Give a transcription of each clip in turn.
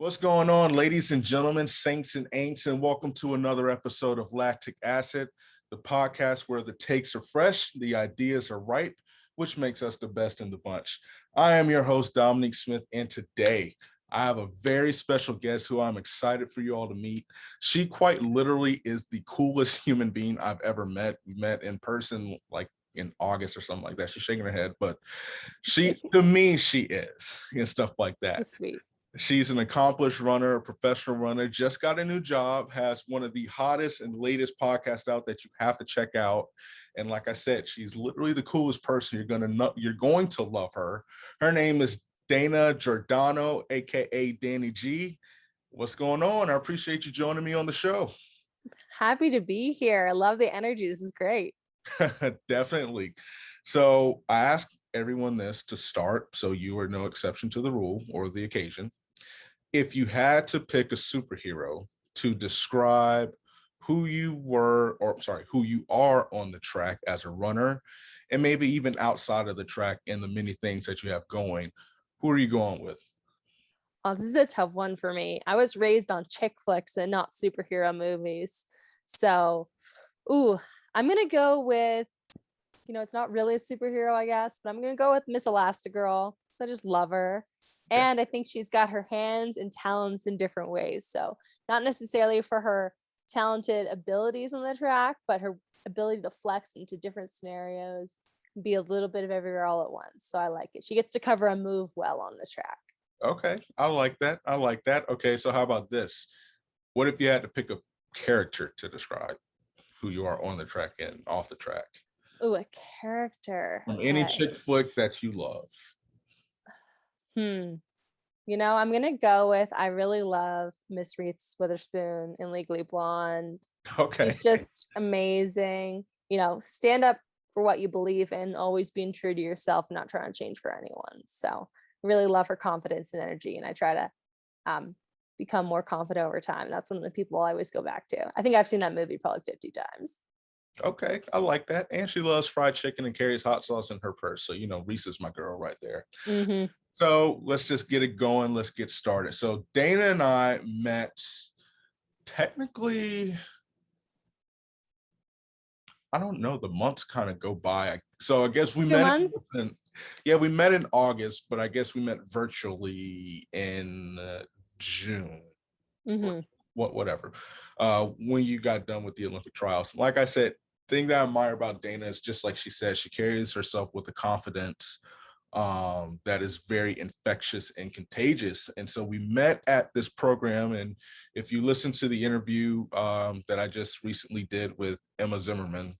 What's going on, ladies and gentlemen, saints and ain'ts, and welcome to another episode of Lactic Acid, the podcast where the takes are fresh, the ideas are ripe, which makes us the best in the bunch. I am your host, Dominique Smith, and today I have a very special guest who I'm excited for you all to meet. She quite literally is the coolest human being I've ever met. We met in person like in August or something like that. She's shaking her head, but to me, she is, and stuff like that. Sweet. She's an accomplished runner, a professional runner, just got a new job, has one of the hottest and latest podcasts out that you have to check out. And like I said, she's literally the coolest person. You're going to love her. Her name is Dana Giordano, aka Danny G. What's going on? I appreciate you joining me on the show. Happy to be here. I love the energy. This is great. Definitely. So I asked everyone this to start, so you are no exception to the rule or the occasion. If you had to pick a superhero to describe who you are on the track as a runner, and maybe even outside of the track and the many things that you have going, who are you going with? Oh, this is a tough one for me. I was raised on chick flicks and not superhero movies. So, I'm going to go with, it's not really a superhero, I guess, but I'm going to go with Miss Elastigirl. I just love her. Okay. And I think she's got her hands and talents in different ways. So not necessarily for her talented abilities on the track, but her ability to flex into different scenarios, be a little bit of everywhere all at once. So I like it. She gets to cover a move well on the track. Okay, I like that. Okay, so how about this? What if you had to pick a character to describe who you are on the track and off the track? Oh, a character. From any Okay. chick flick that you love. I'm gonna go with I really love Miss Reese Witherspoon in Legally Blonde. Okay. She's just amazing. Stand up for what you believe in, always being true to yourself, not trying to change for anyone. So I really love her confidence and energy, and I try to become more confident over time. That's one of the people I always go back to. I think I've seen that movie probably 50 times. Okay, I like that. And she loves fried chicken and carries hot sauce in her purse. So, Reese is my girl right there. Mm-hmm. So let's just get it going. Let's get started. So Dana and I met technically, I don't know, the months kind of go by. So I guess we 2 met months. we met in August, but I guess we met virtually in June. Mm-hmm. Whatever. When you got done with the Olympic trials. Like I said, thing that I admire about Dana is just like she said, she carries herself with a confidence that is very infectious and contagious. And so we met at this program. And if you listen to the interview that I just recently did with Emma Zimmerman,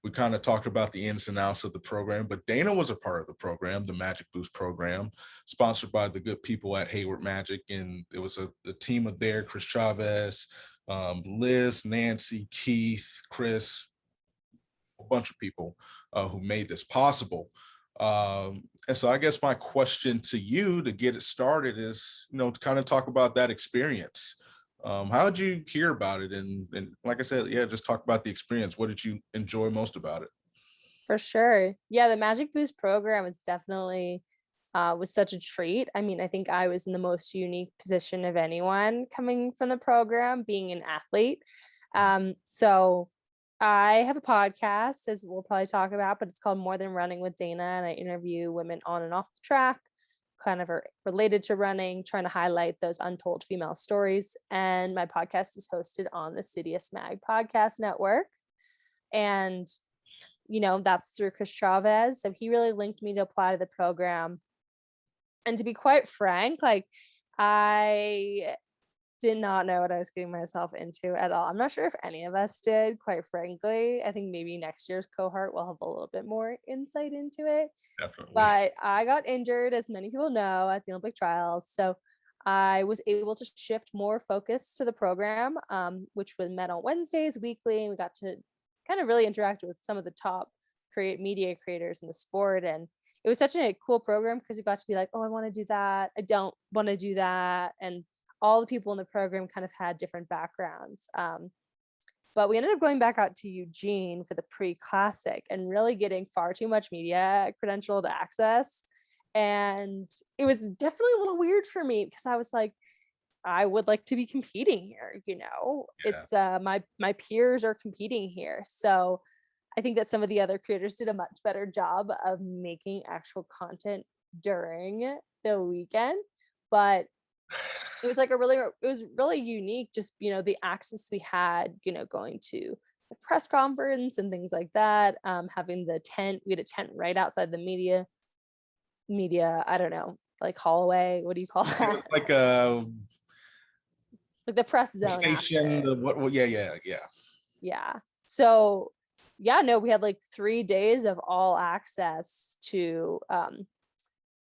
we kind of talked about the ins and outs of the program, but Dana was a part of the program, the Magic Boost program, sponsored by the good people at Hayward Magic. And it was a team of there, Chris Chavez, Liz, Nancy, Keith, Chris, a bunch of people who made this possible. And so I guess my question to you to get it started is, to kind of talk about that experience. How did you hear about it? And like I said, yeah, just talk about the experience. What did you enjoy most about it? For sure. Yeah, the Magic Boost program is definitely was such a treat. I mean, I think I was in the most unique position of anyone coming from the program, being an athlete. So I have a podcast, as we'll probably talk about, but it's called More Than Running with Dana, and I interview women on and off the track, kind of are related to running, trying to highlight those untold female stories. And my podcast is hosted on the Citius Mag Podcast Network. And that's through Chris Chavez. So he really linked me to apply to the program. And to be quite frank, I did not know what I was getting myself into at all. I'm not sure if any of us did, quite frankly. I think maybe next year's cohort will have a little bit more insight into it. Definitely. But I got injured, as many people know, at the Olympic trials. So I was able to shift more focus to the program, which was met on Wednesdays weekly. And we got to kind of really interact with some of the top media creators in the sport. And it was such a cool program because you got to be like, oh, I want to do that. I don't want to do that. And all the people in the program kind of had different backgrounds. But we ended up going back out to Eugene for the pre-classic and really getting far too much media credentialed access. And it was definitely a little weird for me because I was like, I would like to be competing here, Yeah. it's my peers are competing here. So I think that some of the other creators did a much better job of making actual content during the weekend. But it was like it was really unique, just the access we had, going to the press conference and things like that. Having the tent, we had a tent right outside the media, I don't know, like hallway, what do you call It was that? like a Like the press zone station. after. Yeah. Yeah. So yeah, no, we had like 3 days of all access to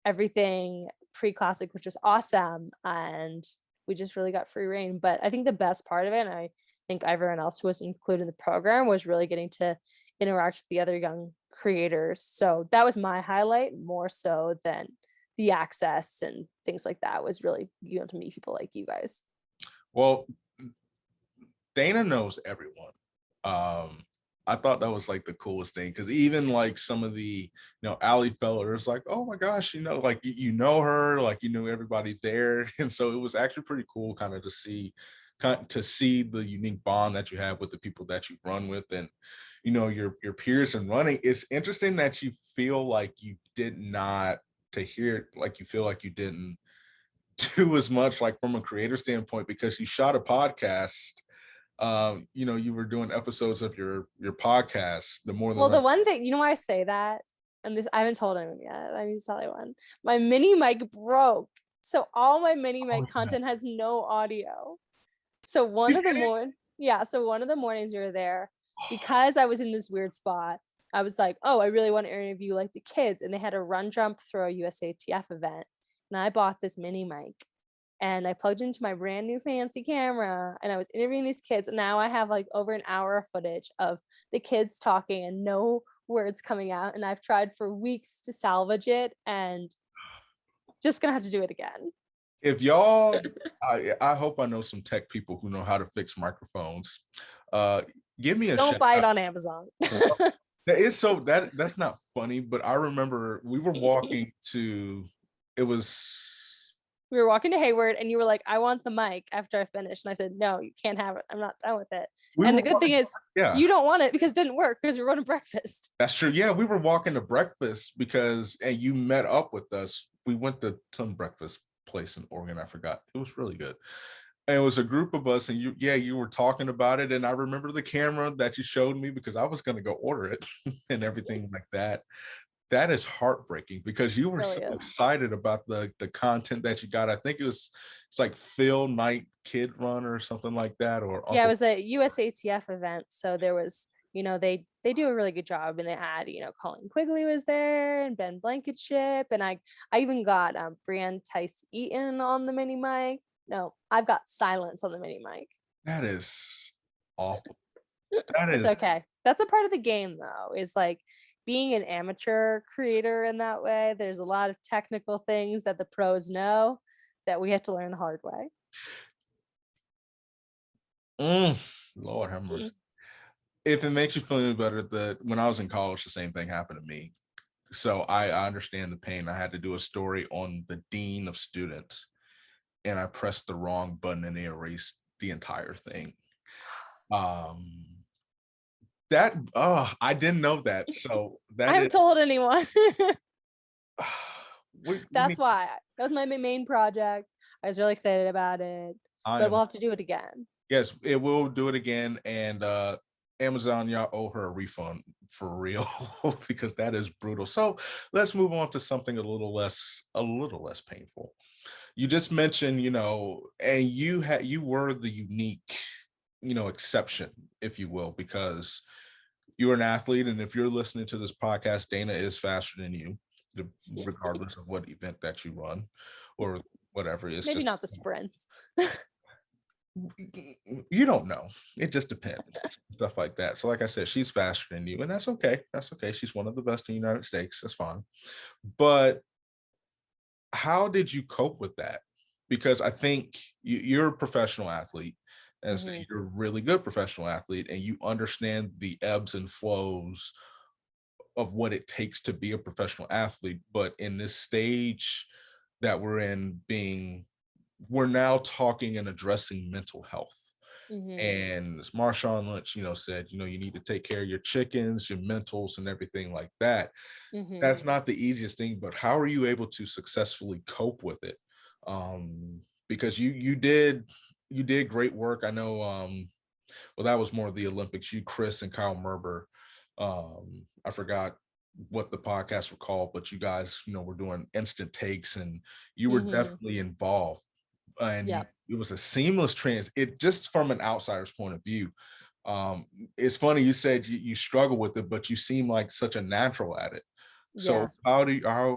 everything pre-classic, which was awesome. And we just really got free reign. But I think the best part of it, and I think everyone else who was included in the program, was really getting to interact with the other young creators. So that was my highlight, more so than the access and things like that, was really, to meet people like you guys. Well, Dana knows everyone. I thought that was like the coolest thing, because even like some of the alley fellers, like, oh my gosh, like you know her, like you knew everybody there, and so it was actually pretty cool, kind of to see the unique bond that you have with the people that you run with, and your peers in running. It's interesting that you feel like you did not to hear it, like you feel like you didn't do as much, like from a creator standpoint, because you shot a podcast. You were doing episodes of your podcast, the More Than Well, the Running. one thing, why I say that, and this I haven't told anyone yet. I need to tell anyone. My mini mic broke. So all my mini Oh, mic yeah. content has no audio. So You did it? one of the mornings we were there, because I was in this weird spot, I was like, oh, I really want to interview like the kids. And they had a run, jump, throw USATF event. And I bought this mini mic and I plugged into my brand new fancy camera and I was interviewing these kids. And now I have like over an hour of footage of the kids talking and no words coming out. And I've tried for weeks to salvage it and just gonna have to do it again. If y'all, I hope I know some tech people who know how to fix microphones. Uh, Give me a Don't shout buy it out. on Amazon. That is so that's not funny, but I remember we were walking to. It was. We were walking to Hayward and you were like, I want the mic after I finished. And I said, no, you can't have it. I'm not done with it. We And were the good thing is yeah. you don't want it because it didn't work because we were going to breakfast. That's true. Yeah, we were walking to breakfast and you met up with us. We went to some breakfast place in Oregon. I forgot. It was really good. And it was a group of us, and you were talking about it. And I remember the camera that you showed me, because I was going to go order it and everything like that. That is heartbreaking, because you were Really so is. excited about the content that you got. I think it's like Phil Knight Kid Run or something like that, or Yeah, it Uncle. was a USATF event. So there was, they do a really good job. And they had, Colin Quigley was there and Ben Blankenship. And I even got Brian Tice Eaton on the mini mic. No, I've got silence on the mini mic. That is awful. That It's is. okay. That's a part of the game though, is like being an amateur creator in that way. There's a lot of technical things that the pros know that we have to learn the hard way. Lord have mercy. If it makes you feel any better, that when I was in college, the same thing happened to me. So I understand the pain. I had to do a story on the dean of students, and I pressed the wrong button and they erased the entire thing. That I didn't know that. So I that is haven't told anyone. we That's need. why that was my main project. I was really excited about it, I but am. we'll have to do it again. Yes, it will do it again, and Amazon, y'all owe her a refund for real, because that is brutal. So let's move on to something a little less painful. You just mentioned, and you were the unique, exception, if you will, because you're an athlete, and if you're listening to this podcast, Dana is faster than you, regardless of what event that you run or whatever. It's Maybe just not the sprints. you don't know. It just depends. Stuff like that. So like I said, she's faster than you, and that's okay. That's okay. She's one of the best in the United States. That's fine. But how did you cope with that? Because I think you're a professional athlete, and so Mhm. you're a really good professional athlete, and you understand the ebbs and flows of what it takes to be a professional athlete. But in this stage that we're in, being we're now talking and addressing mental health. Mm-hmm. And as Marshawn Lynch, said, you need to take care of your chickens, your mentals, and everything like that. Mm-hmm. That's not the easiest thing, but how are you able to successfully cope with it? Because you did great work. I know. Well, that was more of the Olympics. You, Chris, and Kyle Merber. I forgot what the podcasts were called, but you guys, were doing instant takes, and you were Mm-hmm. definitely involved. And Yeah. it was a seamless it just from an outsider's point of view. It's funny you said you struggle with it, but you seem like such a natural at it. Yeah. So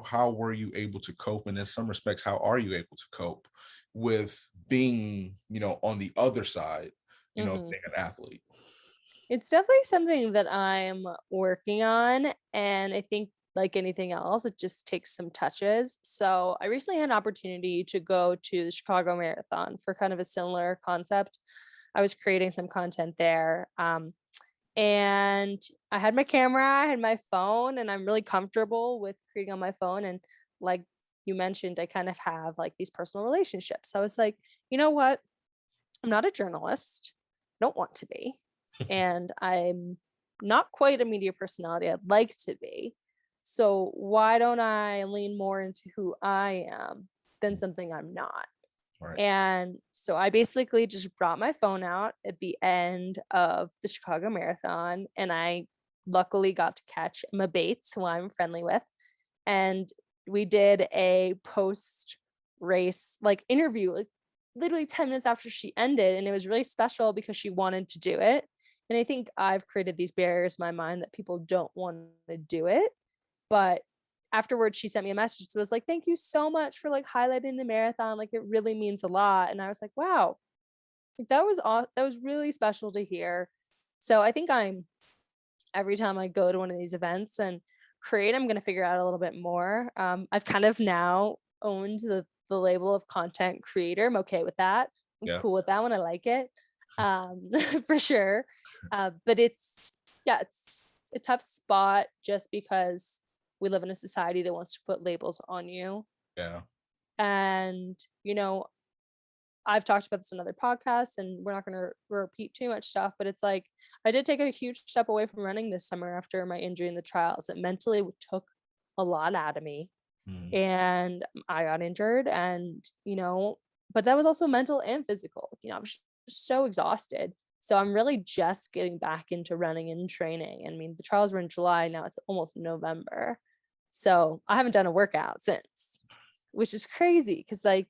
how were you able to cope? And in some respects, how are you able to cope with being, on the other side, Mm-hmm. being an athlete? It's definitely something that I'm working on. And I think, like anything else, it just takes some touches. So I recently had an opportunity to go to the Chicago Marathon for kind of a similar concept. I was creating some content there. And I had my camera, I had my phone, and I'm really comfortable with creating on my phone. And like you mentioned, I kind of have like these personal relationships. So I was like, you know what? I'm not a journalist. I don't want to be. And I'm not quite a media personality. I'd like to be. So why don't I lean more into who I am than something I'm not? Right. And so I basically just brought my phone out at the end of the Chicago Marathon, and I luckily got to catch Emma Bates, who I'm friendly with. And we did a post race like interview, like literally 10 minutes after she ended. And it was really special because she wanted to do it. And I think I've created these barriers in my mind that people don't want to do it. But afterwards, she sent me a message that was like, thank you so much for like highlighting the marathon. Like it really means a lot. And I was like, wow, like that was really special to hear. So I think every time I go to one of these events and create, I'm going to figure out a little bit more. I've kind of now owned the label of content creator. I'm okay with that. I'm Yeah. cool with that one. I like it, for sure. But it's a tough spot just because we live in a society that wants to put labels on you. Yeah. And, I've talked about this in other podcasts and we're not going to repeat too much stuff, but it's like I did take a huge step away from running this summer after my injury in the trials. It mentally took a lot out of me Mm. and I got injured and, but that was also mental and physical. I was just so exhausted. So I'm really just getting back into running and training. I mean, the trials were in July, now it's almost November. So I haven't done a workout since, which is crazy because like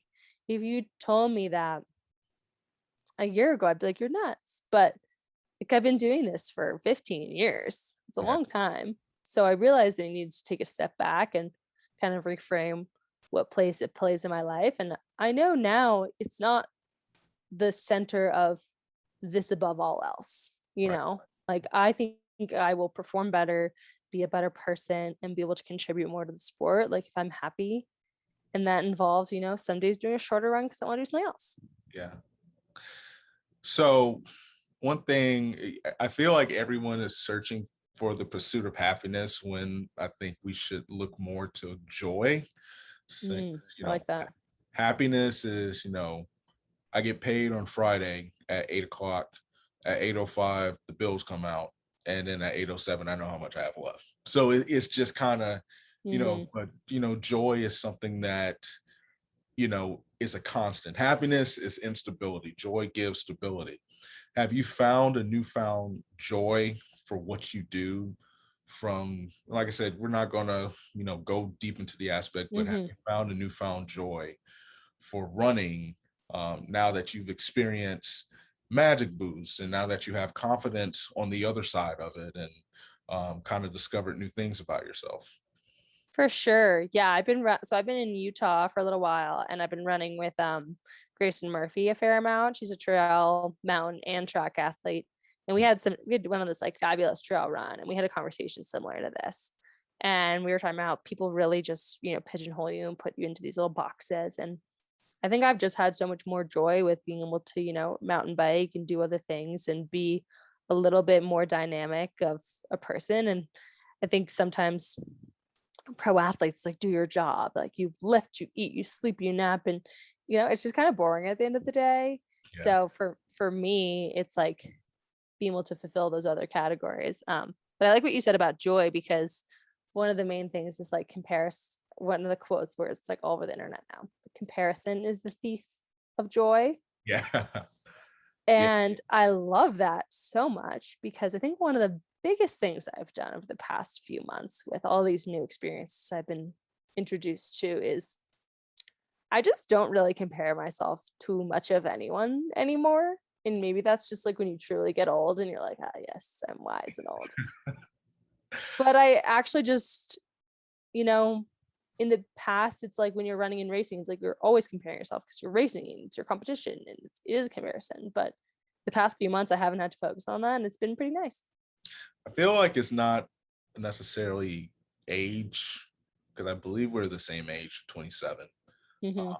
if you told me that a year ago, I'd be like, you're nuts. But like I've been doing this for 15 years. It's a Yeah. long time. So I realized that I needed to take a step back and kind of reframe what place it plays in my life. And I know now it's not the center of this above all else, Right. like I think I will perform better, be a better person, and be able to contribute more to the sport. Like if I'm happy, and that involves, some days doing a shorter run because I want to do something else. Yeah. So one thing, I feel like everyone is searching for the pursuit of happiness when I think we should look more to joy. Since, I like that. happiness is, I get paid on Friday at 8 o'clock. At 8:05, the bills come out. And then at 8:07, I know how much I have left. So it's just kind of, Hmm. but, joy is something that, is a constant. Happiness is instability. Joy gives stability. Have you found a newfound joy for what you do? From, like I said, we're not gonna, go deep into the aspect, but have Hmm. you found a newfound joy for running, now that you've experienced magic boosts and now that you have confidence on the other side of it, and kind of discovered new things about yourself? For sure. Yeah, I've been in Utah for a little while and I've been running with Grayson Murphy a fair amount. She's a trail, mountain, and track athlete. And we had one of this like fabulous trail run and we had a conversation similar to this. And we were talking about people really just, pigeonhole you and put you into these little boxes. And I think I've just had so much more joy with being able to, mountain bike and do other things and be a little bit more dynamic of a person. And I think sometimes pro athletes like do your job, like you lift, you eat, you sleep, you nap, and it's just kind of boring at the end of the day. Yeah. So for me, it's like being able to fulfill those other categories. But I like what you said about joy, because one of the main things is like comparison. One of the quotes where it's like all over the internet now. Comparison is the thief of joy. Yeah. Yeah. And I love that so much, because I think one of the biggest things that I've done over the past few months with all these new experiences I've been introduced to is I just don't really compare myself too much of anyone anymore. And maybe that's just like when you truly get old and you're like, ah, yes, I'm wise and old. But I actually just, you know, in the past, it's like when you're running and racing, it's like you're always comparing yourself because you're racing and it's your competition and it is a comparison. But the past few months, I haven't had to focus on that, and it's been pretty nice. I feel like it's not necessarily age, because I believe we're the same age, 27. Hmm.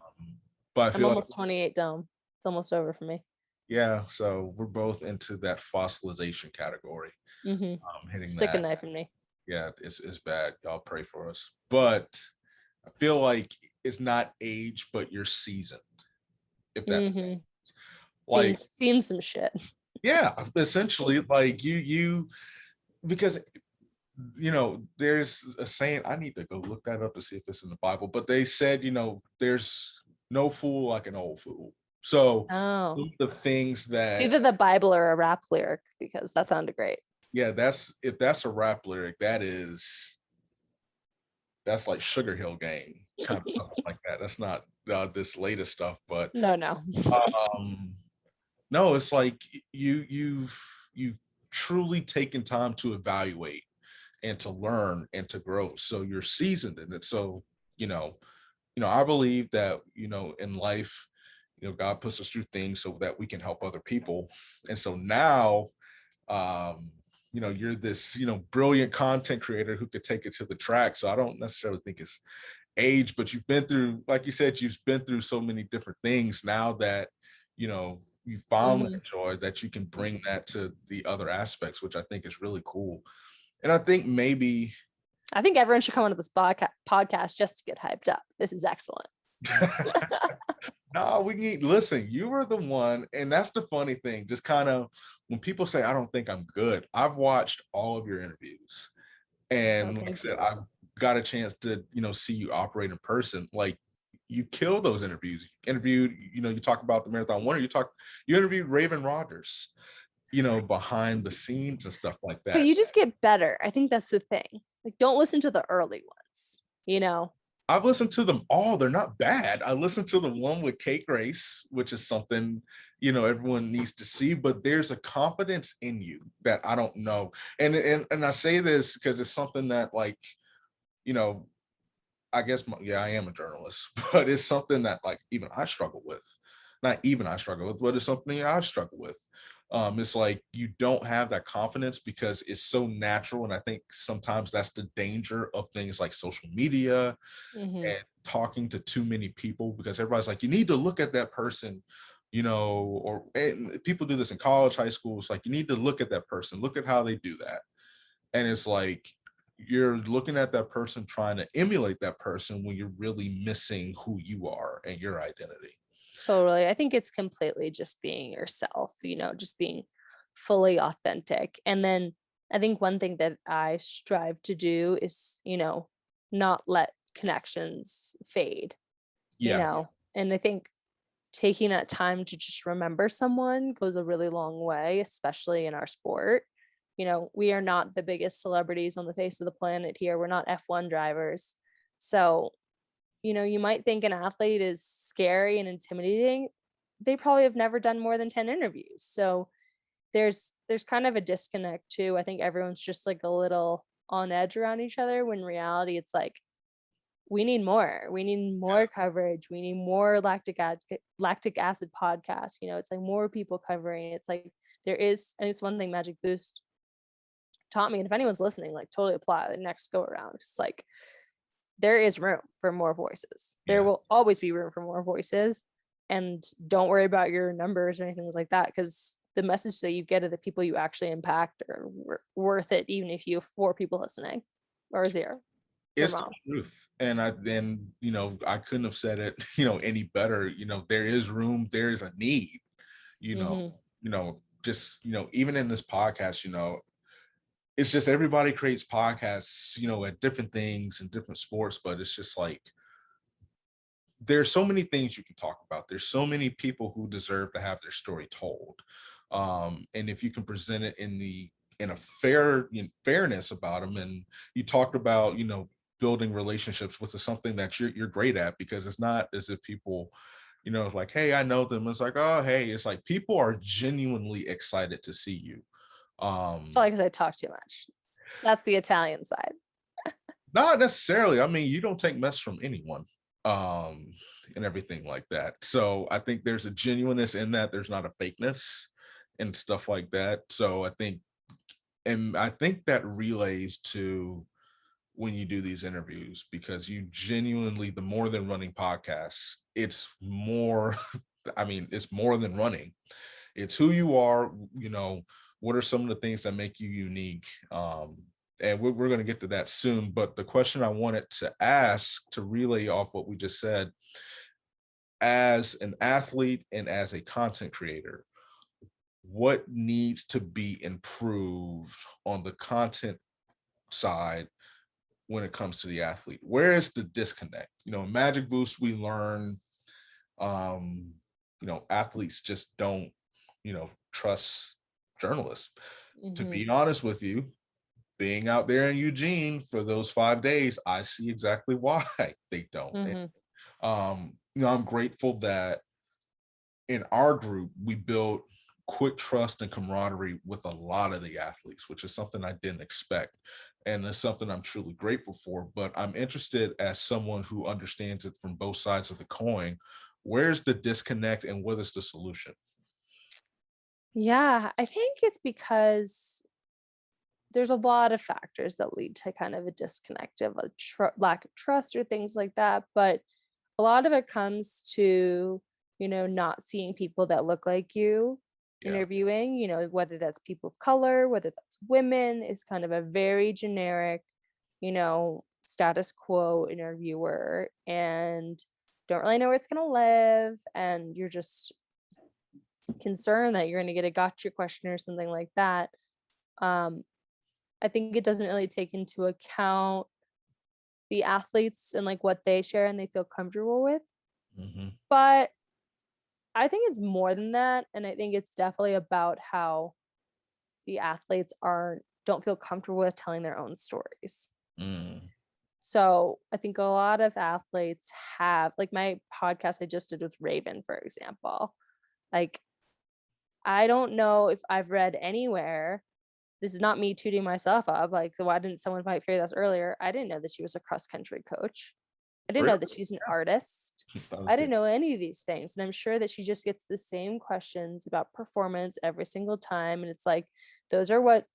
But I I'm feel like, almost 28, Dome. It's almost over for me. yeah, so we're both into that fossilization category. Hmm. Hitting Stick a that. knife in me. Yeah, it's bad. Y'all pray for us. But I feel like it's not age, but you're seasoned. If that, Hmm. like, Seen some shit. yeah, essentially, like because there's a saying, I need to go look that up to see if it's in the Bible, but they said, there's no fool like an old fool. So Oh, the things it's that, either the Bible or a rap lyric, because that sounded great. yeah, if that's a rap lyric, that's like Sugar Hill Gang, kind of something like that. That's not this latest stuff, but No, no. um no, it's like you've truly taken time to evaluate and to learn and to grow. So you're seasoned in it. So, you know, I believe that, in life, God puts us through things so that we can help other people. And so now, um, you're this, brilliant content creator who could take it to the track. So I don't necessarily think it's age, but you've been through, like you said, you've been through so many different things now that, you found Hmm. that joy, that you can bring that to the other aspects, which I think is really cool. And I think maybe I think everyone should come onto this podcast just to get hyped up. This is excellent. no, we need, listen, you were the one. And that's the funny thing. Just kind of when people say, I don't think I'm good, I've watched all of your interviews. Oh, And like I thank said, you. I've got a chance to, see you operate in person. Like, you kill those interviews. You interviewed, you talk about the marathon winner, you interviewed Raven Rogers, behind the scenes and stuff like But that. you just get better. I think that's the thing. Like, don't listen to the early ones, you know? I've listened to them all. They're not bad. I listened to the one with Kate Grace, which is something, everyone needs to see, but there's a confidence in you that I don't know. And I say this because it's something that, like, you know, I guess, yeah, I am a journalist, but it's something that, like, even I struggle with. Not even I struggle with, but it's something I struggle with. It's like you don't have that confidence because it's so natural. And I think sometimes that's the danger of things like social media Hmm. and talking to too many people, because everybody's like, you need to look at that person, or and people do this in college, high school. It's like, you need to look at that person, look at how they do that. And it's like, you're looking at that person trying to emulate that person when you're really missing who you are and your identity. Totally. I think it's completely just being yourself, just being fully authentic. And then I think one thing that I strive to do is, not let connections fade, Yeah. and I think taking that time to just remember someone goes a really long way, especially in our sport. We are not the biggest celebrities on the face of the planet here. We're not F1 drivers. So, you might think an athlete is scary and intimidating. They probably have never done more than 10 interviews. So there's kind of a disconnect too. I think everyone's just like a little on edge around each other, when in reality it's like we need more. We need more coverage. We need more lactic acid podcasts. It's like more people covering. It's like there is, and it's one thing Magic Boost taught me. And if anyone's listening, like totally apply the next go around. It's like there is room for more voices. There Yeah. will always be room for more voices. And don't worry about your numbers or anything like that, because the message that you get to the people you actually impact are worth it, even if you have 4 people listening or 0. Your It's the mom. truth. And I couldn't have said it, any better. There is room, there is a need, you know, Mhm. just, even in this podcast, it's just everybody creates podcasts, at different things and different sports, but it's just like there's so many things you can talk about. There's so many people who deserve to have their story told. And if you can present it in a fairness about them, and you talked about, building relationships, which is something that you're great at, because it's not as if people, it's like, hey, I know them. It's like, oh, hey, it's like people are genuinely excited to see you. Probably because I talk too much. That's the Italian side. Not necessarily. I mean, you don't take mess from anyone, um, and everything like that. So I think there's a genuineness in that. There's not a fakeness and stuff like that. So I think that relays to when you do these interviews, because you genuinely, the More Than Running podcast, it's more, I mean, it's more than running. It's who you are, what are some of the things that make you unique. And we're going to get to that soon. But the question I wanted to ask, to relay off what we just said, as an athlete and as a content creator, what needs to be improved on the content side when it comes to the athlete? Where is the disconnect? In Magic Boost, we learn, um, athletes just don't, trust journalists. To Mhm. be honest with you, being out there in Eugene for those 5 days, I see exactly why they don't. And, Mhm. I'm grateful that in our group, we built quick trust and camaraderie with a lot of the athletes, which is something I didn't expect. And it's something I'm truly grateful for. But I'm interested, as someone who understands it from both sides of the coin, where's the disconnect and what is the solution? Yeah, I think it's because there's a lot of factors that lead to kind of a disconnect of a lack of trust or things like that. But a lot of it comes to, not seeing people that look like you Yeah. interviewing, whether that's people of color, whether that's women, is kind of a very generic, status quo interviewer, and don't really know where it's going to live. And you're just concerned that you're going to get a gotcha question or something like that. Um, I think it doesn't really take into account the athletes and like what they share and they feel comfortable with. Hmm. But I think it's more than that. And I think it's definitely about how the athletes don't feel comfortable with telling their own stories. Mm. So I think a lot of athletes have, like my podcast I just did with Raven, for example. Like, I don't know if I've read anywhere, this is not me tooting myself up. Like, so why didn't someone might figure this earlier? I didn't know that she was a cross country coach. I didn't Really? know that she's an artist. That was I didn't good. know any of these things. And I'm sure that she just gets the same questions about performance every single time. And it's like, those are what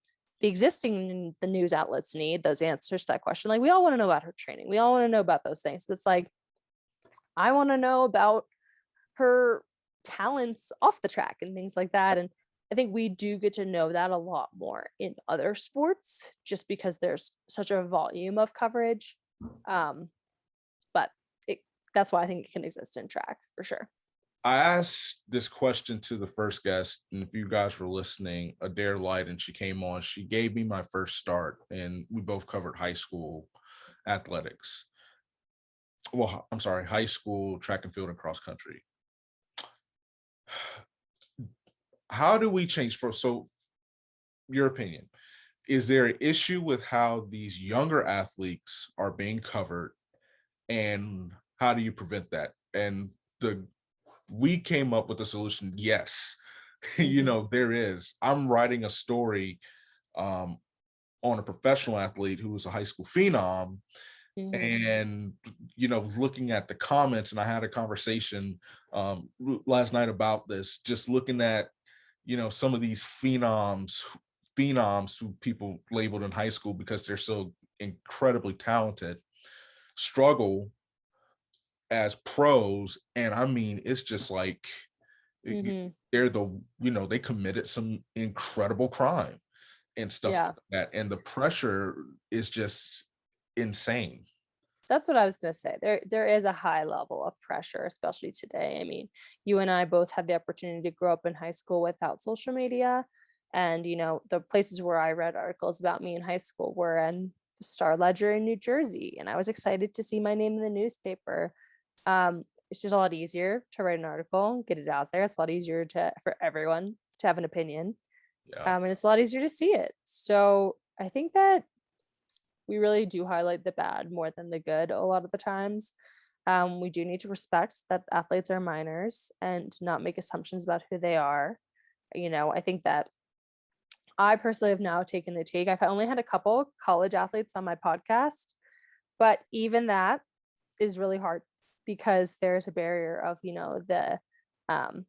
the news outlets need, those answers to that question. Like, we all want to know about her training. We all want to know about those things. But it's like, I want to know about her talents off the track and things like that. And I think we do get to know that a lot more in other sports just because there's such a volume of coverage. Um, but it, that's why I think it can exist in track for sure. I asked this question to the first guest, and if you guys were listening, Adair Light, and she came on. She gave me my first start, and we both covered high school athletics. Well, I'm sorry, high school track and field and cross country. How do we change so your opinion? Is there an issue with how these younger athletes are being covered, and how do you prevent that? And the we came up with a solution. Yes, Mm-hmm. there is. I'm writing a story um, on a professional athlete who was a high school phenom, Mm-hmm. and looking at the comments, and I had a conversation last night about this, just looking at some of these phenoms who people labeled in high school because they're so incredibly talented struggle as pros. And I mean, it's just like Mm-hmm. they're they committed some incredible crime and stuff Yeah. like that, and the pressure is just insane. That's what I was gonna say. There is a high level of pressure, especially today. I mean, you and I both had the opportunity to grow up in high school without social media. And, the places where I read articles about me in high school were in the Star Ledger in New Jersey. And I was excited to see my name in the newspaper. It's just a lot easier to write an article, get it out there. It's a lot easier for everyone to have an opinion. Yeah. And it's a lot easier to see it. So I think that we really do highlight the bad more than the good a lot of the times. We do need to respect that athletes are minors and not make assumptions about who they are. I think that I personally have now taken the take. I've only had a couple college athletes on my podcast, but even that is really hard because there's a barrier of, the um,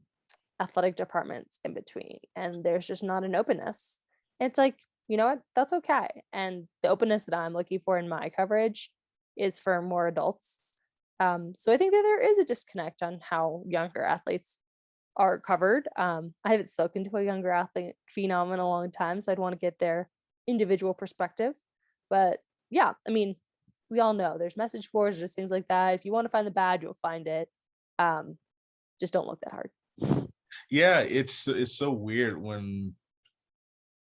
athletic departments in between, and there's just not an openness. It's like, you know what, that's okay. And the openness that I'm looking for in my coverage is for more adults. So I think that there is a disconnect on how younger athletes are covered. I haven't spoken to a younger athlete phenom in a long time, so I'd want to get their individual perspective. But yeah, I mean, we all know there's message boards, there's things like that. If you want to find the bad, you'll find it. Um, just don't look that hard. Yeah, it's so weird when,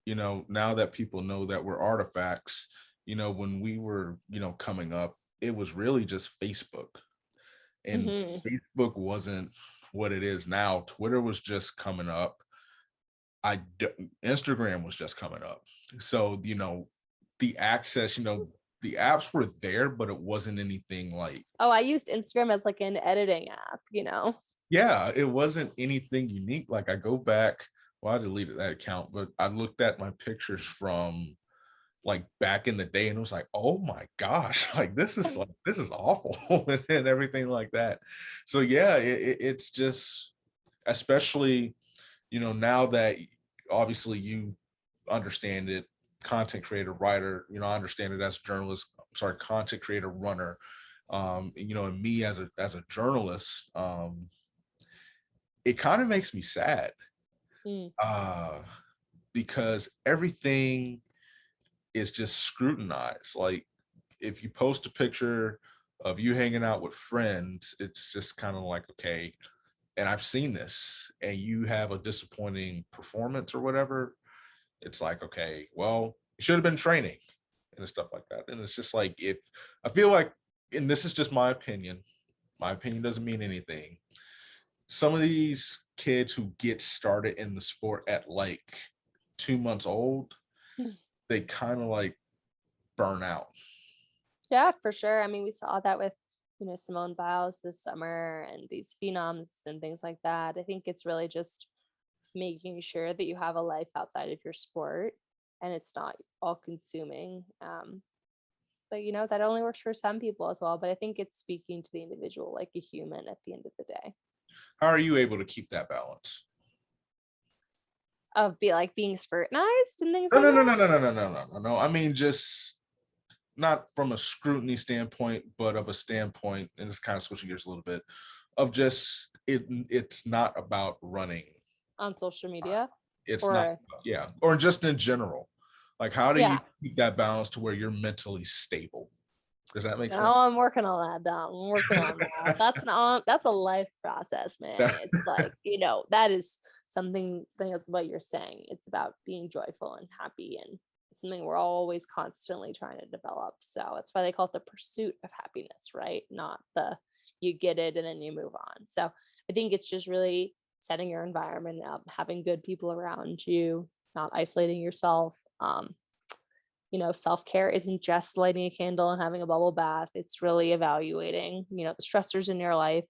now that people know that we're artifacts, when we were, coming up, it was really just Facebook. And Hmm. Facebook wasn't what it is now. Twitter was just coming up. Instagram was just coming up. So, the access, the apps were there, but it wasn't anything like, Oh, I used Instagram as like an editing app. yeah, it wasn't anything unique. Like I go back, well, I deleted that account, but I looked at my pictures from like back in the day and it was like, oh my gosh, this is awful and everything like that. So yeah, it's just, especially, now that obviously you understand it, content creator, writer, I understand it as a journalist, sorry, content creator, runner, and me as a journalist, it kind of makes me sad, Mm. uh because everything is just scrutinized. Like if you post a picture of you hanging out with friends, it's just kind of like, okay, and I've seen this, and you have a disappointing performance or whatever, it's like, okay, well, you should have been training and stuff like that. And it's just like, if I feel like, and this is just my opinion doesn't mean anything. Some of these kids who get started in the sport at like 2 months old, they kind of like burn out. Yeah, for sure. I mean, we saw that with, Simone Biles this summer and these phenoms and things like that. I think it's really just making sure that you have a life outside of your sport and it's not all consuming. But that only works for some people as well. But I think it's speaking to the individual like a human at the end of the day. How are you able to keep that balance? Of being scrutinized and things No, like no, no, that. no, no, no, no, no, no, no, no. I mean, just not from a scrutiny standpoint, but of a standpoint, and it's kind of switching gears a little bit, of just it's not about running. On social media. It's not, Or yeah, or just in general. Like, how do you yeah. keep that balance to where you're mentally stable? Does that make sense? No, I'm working on that, Dom. I'm working on that. That's a life process, man. It's like, that is something that's what you're saying. It's about being joyful and happy, and it's something we're always constantly trying to develop. So that's why they call it the pursuit of happiness, right? Not the you get it and then you move on. So I think it's just really setting your environment up, having good people around you, not isolating yourself. Self-care isn't just lighting a candle and having a bubble bath. It's really evaluating, the stressors in your life,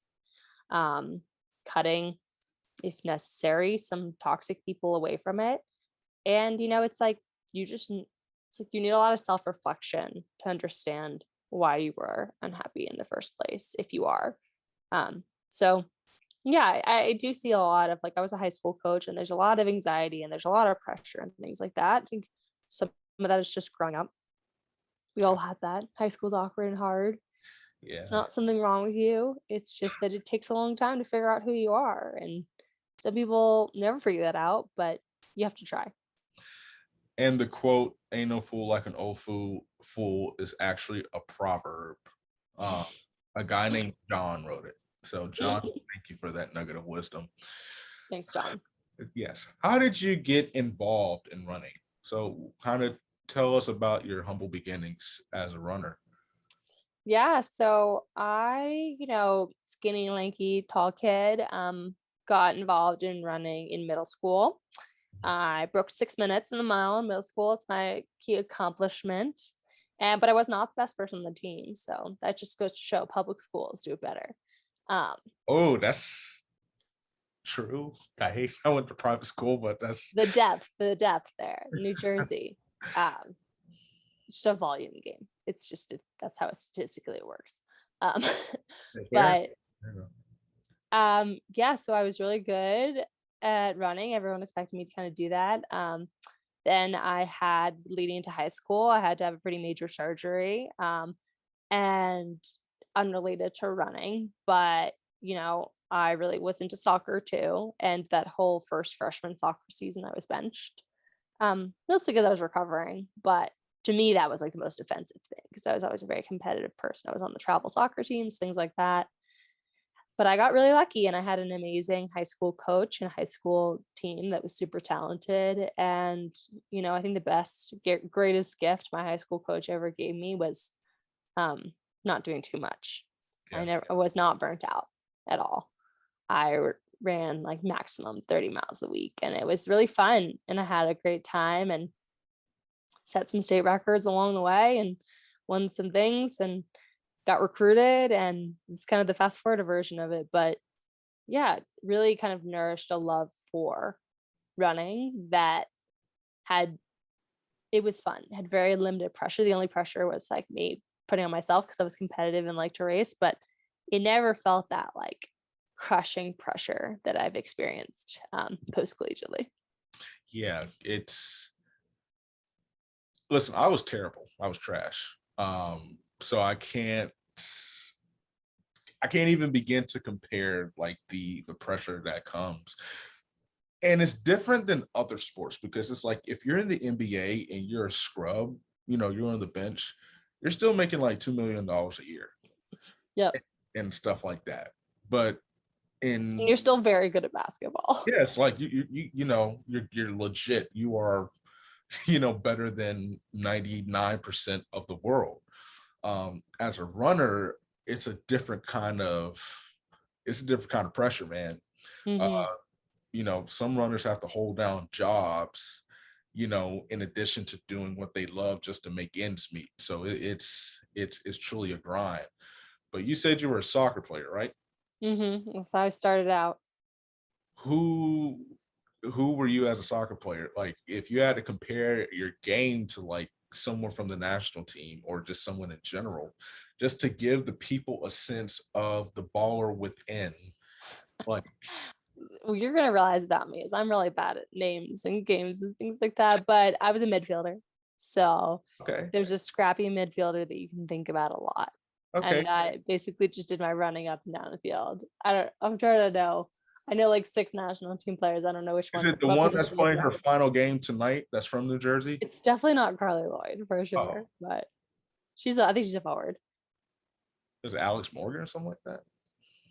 cutting, if necessary, some toxic people away from it. And, it's like it's like you need a lot of self-reflection to understand why you were unhappy in the first place, if you are. So yeah, I do see a lot of like I was a high school coach and there's a lot of anxiety and there's a lot of pressure and things like that. I think some of that is just growing up. We all had that. High school's awkward and hard. It's Yeah. not something wrong with you. It's just that it takes a long time to figure out who you are. And some people never figure that out, but you have to try. And the quote, "Ain't no fool like an old fool," is actually a proverb. Uh, a guy named John wrote it. So, John, thank you for that nugget of wisdom. Thanks, John. Yes. How did you get involved in running? So, kind of tell us about your humble beginnings as a runner. Yeah, so I, skinny, lanky, tall kid, got involved in running in middle school. I broke 6 minutes in the mile in middle school. It's my key accomplishment. But I was not the best person on the team. So that just goes to show public schools do it better. Um, Oh, that's true. I went to private school, but that's the depth there, New Jersey. Um, it's just a volume game. It's just that's how it statistically it works. Um, here. but yeah, so I was really good at running. Everyone expected me to kind of do that. Then I had leading into high school, I had to have a pretty major surgery, and unrelated to running, but I really was into soccer too. And that whole first freshman soccer season, I was benched. Mostly because I was recovering, but to me, that was like the most offensive thing because I was always a very competitive person. I was on the travel soccer teams, things like that. But I got really lucky and I had an amazing high school coach and high school team that was super talented. And, I think the greatest gift my high school coach ever gave me was um, not doing too much. Yeah. I was not burnt out at all. I ran like maximum 30 miles a week and it was really fun. And I had a great time and set some state records along the way and won some things and got recruited. And it's kind of the fast forward version of it. But yeah, really kind of nourished a love for running that had, it was fun, had very limited pressure. The only pressure was like me putting on myself because I was competitive and like to race, but it never felt that like crushing pressure that I've experienced post collegiately. Yeah, listen, I was terrible. I was trash. So I can't even begin to compare like the pressure that comes. And it's different than other sports because it's like if you're in the NBA and you're a scrub, you're on the bench, you're still making like $2 million a year Yep. and stuff like that. But And in you're still very good at basketball. yeah, it's like you're legit. You are better than 99% of the world. As a runner, it's a different kind of pressure, man. Mm-hmm. Uh, some runners have to hold down jobs, in addition to doing what they love just to make ends meet. So it's truly a grind. But you said you were a soccer player, right? Mm-hmm. That's how I started out. Who who were you as a soccer player? Like if you had to compare your game to like someone from the national team or just someone in general, just to give the people a sense of the baller within, like Well, you're gonna realize about me is I'm really bad at names and games and things like that. But I was a midfielder, so okay, there's a scrappy midfielder that you can think about a lot. okay. And I basically just did my running up and down the field. I'm trying to know. I know like six national team players. I don't know which Is one, it the what one that's position you're playing her from. final game tonight that's from New Jersey? It's definitely not Carly Lloyd for Oh, sure, but I think she's a forward. is it Alex Morgan or something like that?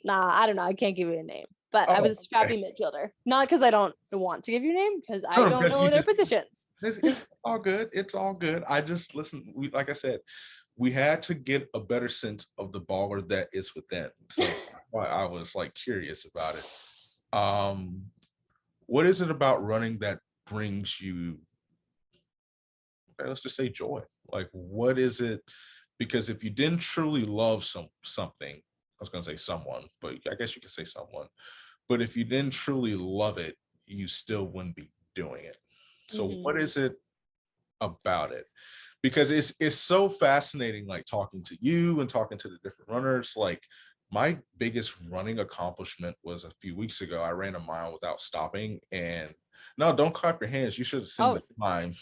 Nah, I don't know. I can't give you a name, but I was Oh, a okay. scrappy midfielder. Not because I don't want to give you a name, because I No, don't because know you their just positions. it's all good. It's all good. I just listen. We like I said, we had to get a better sense of the baller that is within. So that's why I was like curious about it. Um, what is it about running that brings you, let's just say joy? Like what is it? Because if you didn't truly love something, I was gonna say someone, but I guess you could say someone. But if you didn't truly love it, you still wouldn't be doing it. So Mm-hmm. what is it about it? Because it's so fascinating, like talking to you and talking to the different runners. Like my biggest running accomplishment was a few weeks ago. I ran a mile without stopping. And no, don't clap your hands. You should have seen Oh, the time.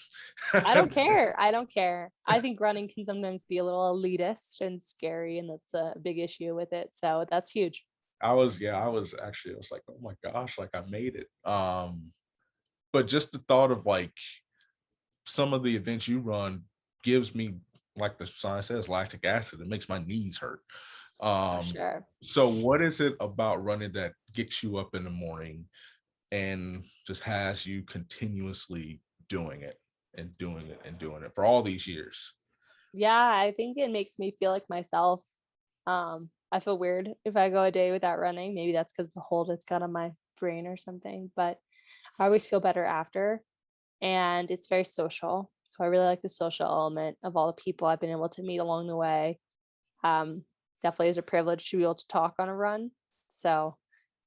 I don't care. I don't care. I think running can sometimes be a little elitist and scary, and that's a big issue with it. So that's huge. I was like, oh my gosh, like I made it. But just the thought of like some of the events you run gives me like the sign says, lactic acid. It makes my knees hurt. For sure. So what is it about running that gets you up in the morning and just has you continuously doing it and doing it and doing it for all these years? Yeah, I think it makes me feel like myself. I feel weird if I go a day without running. Maybe that's because the hold it's got on my brain or something, but I always feel better after. And it's very social. So I really like the social element of all the people I've been able to meet along the way. Um, Definitely is a privilege to be able to talk on a run. So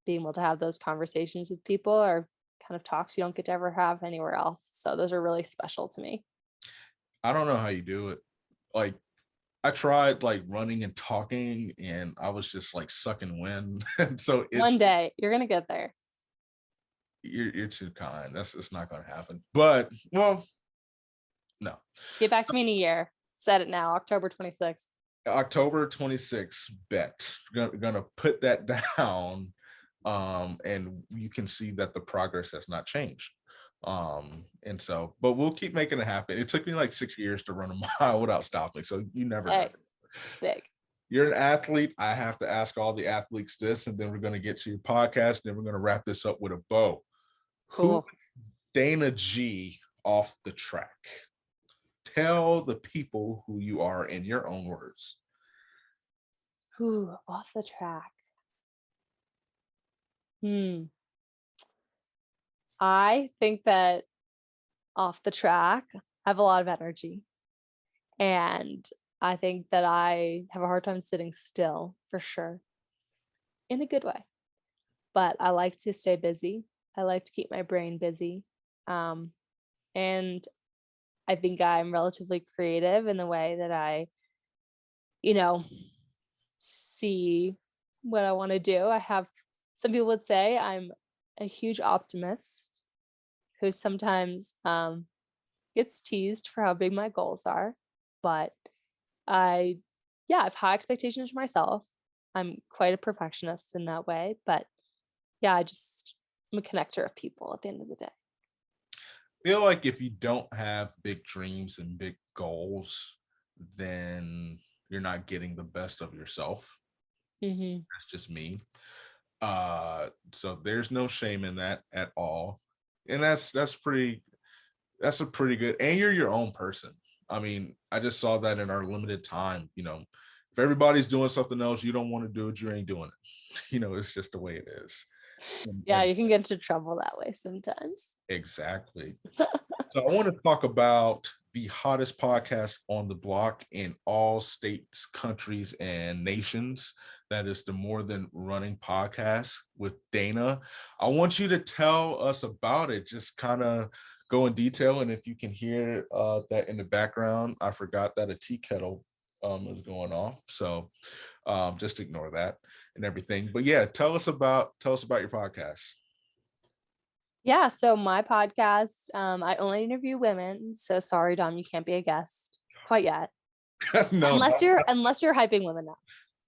being able to have those conversations with people are kind of talks you don't get to ever have anywhere else. So those are really special to me. I don't know how you do it. Like I tried like running and talking and I was just like sucking wind. And so One day you're gonna get there. you're too kind. That's it's not gonna happen. But well, no. Get back to me in a year. Set it now, October 26th. October 26th bet. Gonna put that down. And you can see that the progress has not changed. And so, but we'll keep making it happen. It took me like 6 years to run a mile without stopping. So you never know. Sick. You're an athlete. I have to ask all the athletes this, and then we're going to get to your podcast. Then we're going to wrap this up with a bow. Cool. Who Dana G off the track? Tell the people who you are in your own words. Ooh, off the track. I think that off the track, I have a lot of energy. And I think that I have a hard time sitting still for sure, in a good way. But I like to stay busy. I like to keep my brain busy. And I think I'm relatively creative in the way that I, you know, see what I want to do. I have some people would say I'm a huge optimist who sometimes gets teased for how big my goals are, but I have high expectations for myself. I'm quite a perfectionist in that way, but yeah, I'm a connector of people at the end of the day. I feel like if you don't have big dreams and big goals, then you're not getting the best of yourself. That's just me. So there's no shame in that at all. And that's a pretty good, and you're your own person. I mean, I just saw that in our limited time, if everybody's doing something else, you don't want to do it, you ain't doing it. It's just the way it is. Yeah, you can get into trouble that way sometimes. Exactly. So I want to talk about the hottest podcast on the block in all states, countries, and nations. That is the More Than Running podcast with Dana. I want you to tell us about it. Just kind of go in detail. And if you can hear that in the background, I forgot that a tea kettle is going off. So just ignore that and everything. But yeah, tell us about your podcast. Yeah, so my podcast, I only interview women. So sorry, Dom, you can't be a guest quite yet. No, unless you're hyping women up.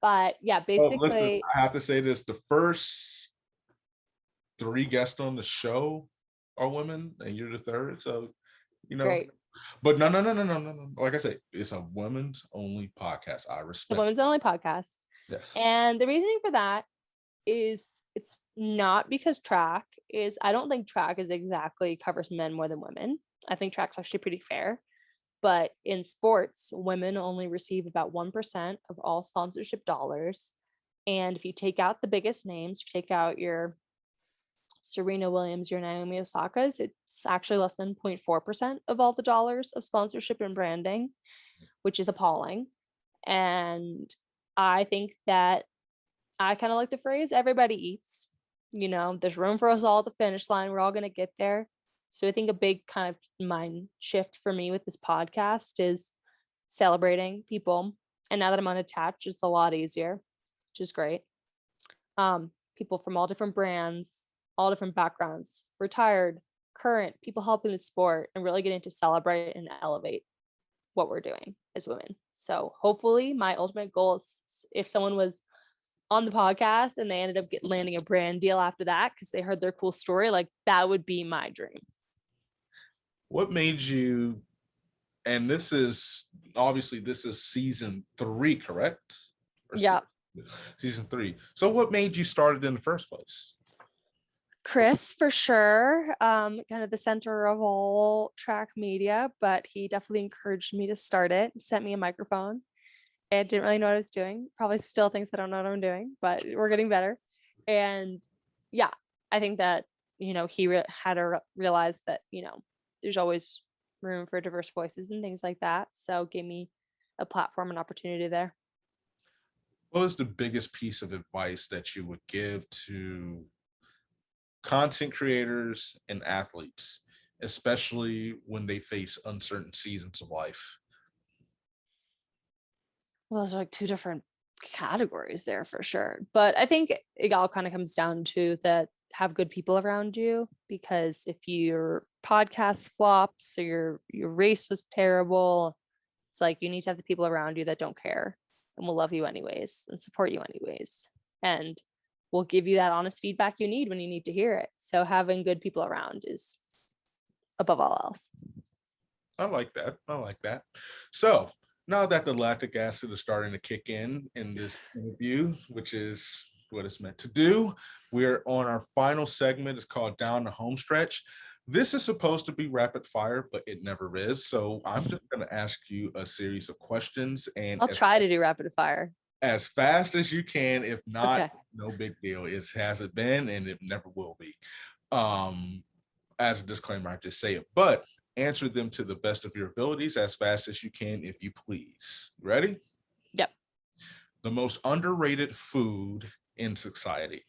But yeah, basically, listen, I have to say this: the first 3 guests on the show are women, and you're the third. So, great. But no. Like I said, it's a women's only podcast. I respect The women's only podcast. Yes. And the reasoning for that is it's not because I don't think track is exactly covers men more than women. I think track's actually pretty fair. But in sports, women only receive about 1% of all sponsorship dollars. And if you take out the biggest names, you take out your Serena Williams, your Naomi Osaka's, it's actually less than 0.4% of all the dollars of sponsorship and branding, which is appalling. And I think that I kind of like the phrase, everybody eats. There's room for us all at the finish line. We're all going to get there. So I think a big kind of mind shift for me with this podcast is celebrating people. And now that I'm unattached, it's a lot easier, which is great. People from all different brands, all different backgrounds, retired, current, people helping the sport, and really getting to celebrate and elevate what we're doing as women. So hopefully my ultimate goal is if someone was on the podcast and they ended up landing a brand deal after that because they heard their cool story, like that would be my dream. What made you And this is season 3, correct? Or Yeah. season 3. So what made you start it in the first place? Chris, for sure, kind of the center of all track media, but he definitely encouraged me to start it, sent me a microphone. I didn't really know what I was doing. Probably still thinks I don't know what I'm doing, but we're getting better. And yeah, I think that, he had to realize that, there's always room for diverse voices and things like that. So gave me a platform and opportunity there. What is the biggest piece of advice that you would give to content creators and athletes, especially when they face uncertain seasons of life? Well, those are like two different categories there for sure. But I think it all kind of comes down to that have good people around you, because if your podcast flops or your race was terrible, it's like you need to have the people around you that don't care and will love you anyways and support you anyways. And will give you that honest feedback you need when you need to hear it. So having good people around is above all else. I like that. So now that the lactic acid is starting to kick in this interview, which is what it's meant to do, we're on our final segment. It's called Down the Home Stretch. This is supposed to be rapid fire, but it never is. So I'm just going to ask you a series of questions, and I'll try to do rapid fire as fast as you can. If not, okay. No big deal. It hasn't been, and it never will be. As a disclaimer, I just say it, but answer them to the best of your abilities as fast as you can, if you please. Ready? Yep. The most underrated food in society.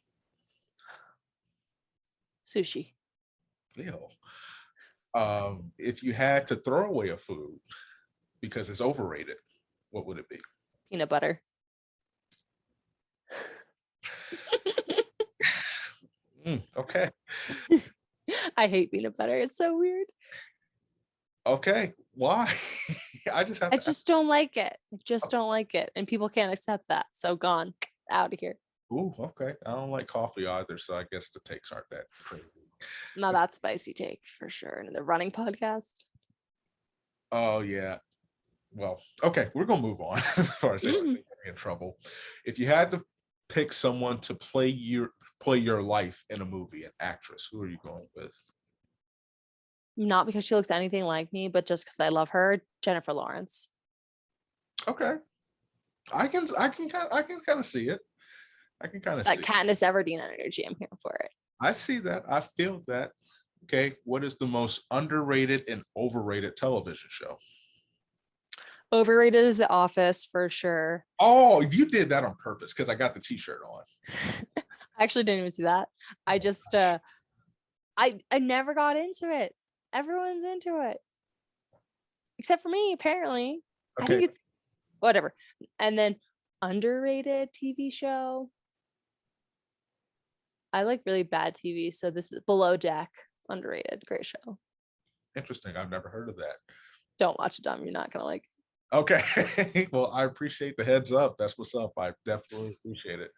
Sushi. Ew. If you had to throw away a food because it's overrated, what would it be? Peanut butter. Okay. I hate peanut butter. It's so weird. Okay. Why? I just don't like it. I just don't like it. And people can't accept that. So gone. Out of here. Ooh, okay. I don't like coffee either, so I guess the takes aren't that crazy. Now that's spicy take for sure. And the running podcast. Oh yeah. Well, okay, we're gonna move on as far as this in trouble. If you had to pick someone to play your life in a movie, an actress, who are you going with? Not because she looks anything like me, but just because I love her, Jennifer Lawrence. Okay. I can kind of see it. I can kind of That see Katniss Everdeen energy. I'm here for it. I see that. I feel that. Okay. What is the most underrated and overrated television show? Overrated is The Office for sure. Oh, you did that on purpose because I got the t-shirt on. I actually didn't even see that. I just I never got into it. Everyone's into it. Except for me, apparently. Okay. I think it's whatever. And then underrated TV show. I like really bad TV, so this is Below Deck. Underrated. Great show. Interesting. I've never heard of that. Don't watch it, Dom. You're not gonna like it. Okay. Well, I appreciate the heads up. That's what's up. I definitely appreciate it.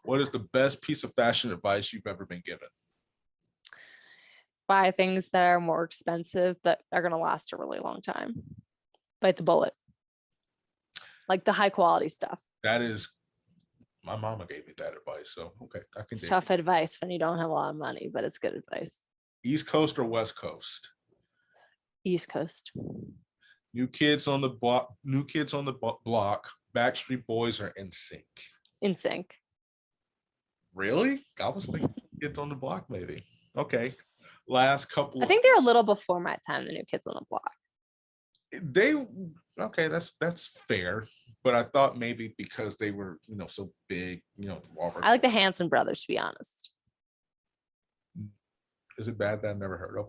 What is the best piece of fashion advice you've ever been given? Buy things that are more expensive but are going to last a really long time. Bite the bullet. Like the high quality stuff. That is, my mama gave me that advice. So, okay. It's tough advice when you don't have a lot of money, but it's good advice. East Coast or West Coast? East Coast. New Kids on the Block. Backstreet Boys or NSYNC? NSYNC. Really? I was thinking Kids on the Block, maybe. Okay. Last couple. I think they're a little before my time. The New Kids on the Block. Okay. That's fair. But I thought maybe because they were, so big, I like the Hanson brothers, to be honest. Is it bad that I've never heard of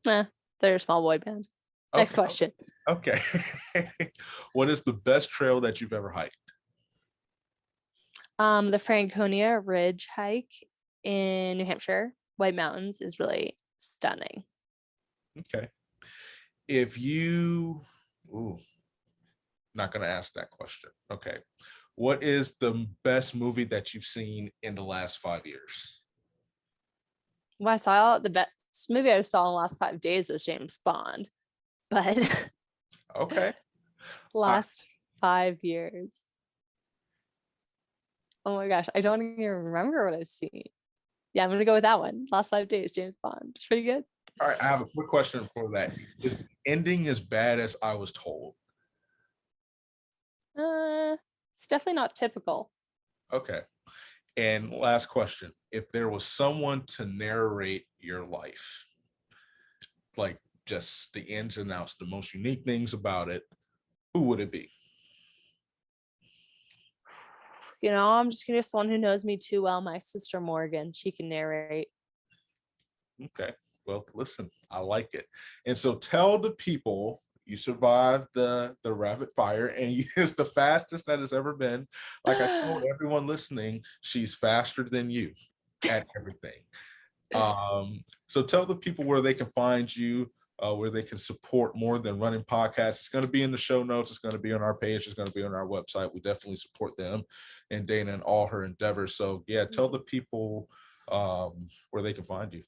them? They're a small boy band. Next question. Okay. What is the best trail that you've ever hiked? The Franconia Ridge hike in New Hampshire, White Mountains, is really stunning. Okay. If you, not going to ask that question. Okay. What is the best movie that you've seen in the last 5 years? Well, I saw the best movie I saw in the last 5 days was James Bond, but Okay. Last 5 years. Oh my gosh, I don't even remember what I've seen. Yeah, I'm gonna go with that one. Last 5 days, James Bond. It's pretty good. All right, I have a quick question for that. Is the ending as bad as I was told? It's definitely not typical. Okay. And last question. If there was someone to narrate your life, like just the ins and outs, the most unique things about it, who would it be? I'm just gonna get someone who knows me too well, my sister Morgan. She can narrate. Okay. Well, listen, I like it. And so tell the people you survived the rapid fire and it's the fastest that has ever been. Like I told everyone listening, she's faster than you at everything. So tell the people where they can find you, where they can support more than running podcasts. It's going to be in the show notes. It's going to be on our page. It's going to be on our website. We definitely support them and Dana and all her endeavors. So yeah, tell the people where they can find you.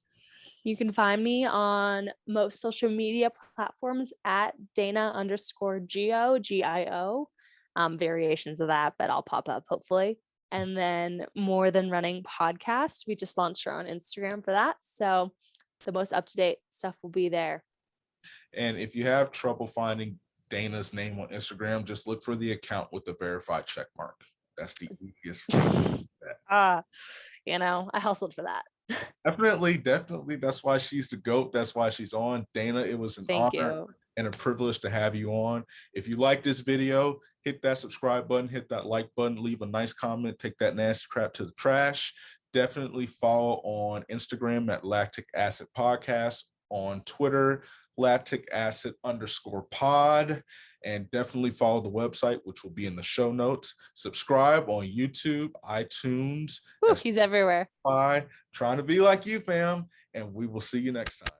You can find me on most social media platforms at Dana_Gio. Variations of that, but I'll pop up hopefully. And then More Than Running podcast. We just launched our own Instagram for that. So the most up-to-date stuff will be there. And if you have trouble finding Dana's name on Instagram, just look for the account with the verified check mark. That's the easiest. I hustled for that. Definitely. That's why she's the GOAT. That's why she's on. Dana, it was an Thank honor you. and a privilege to have you on. If you like this video, hit that subscribe button, hit that like button, leave a nice comment, take that nasty crap to the trash. Definitely follow on Instagram at Lactic Acid Podcast, on Twitter, Lactic Acid _pod, and definitely follow the website, which will be in the show notes. Subscribe on YouTube, iTunes. He's everywhere. Trying to be like you, fam. And we will see you next time.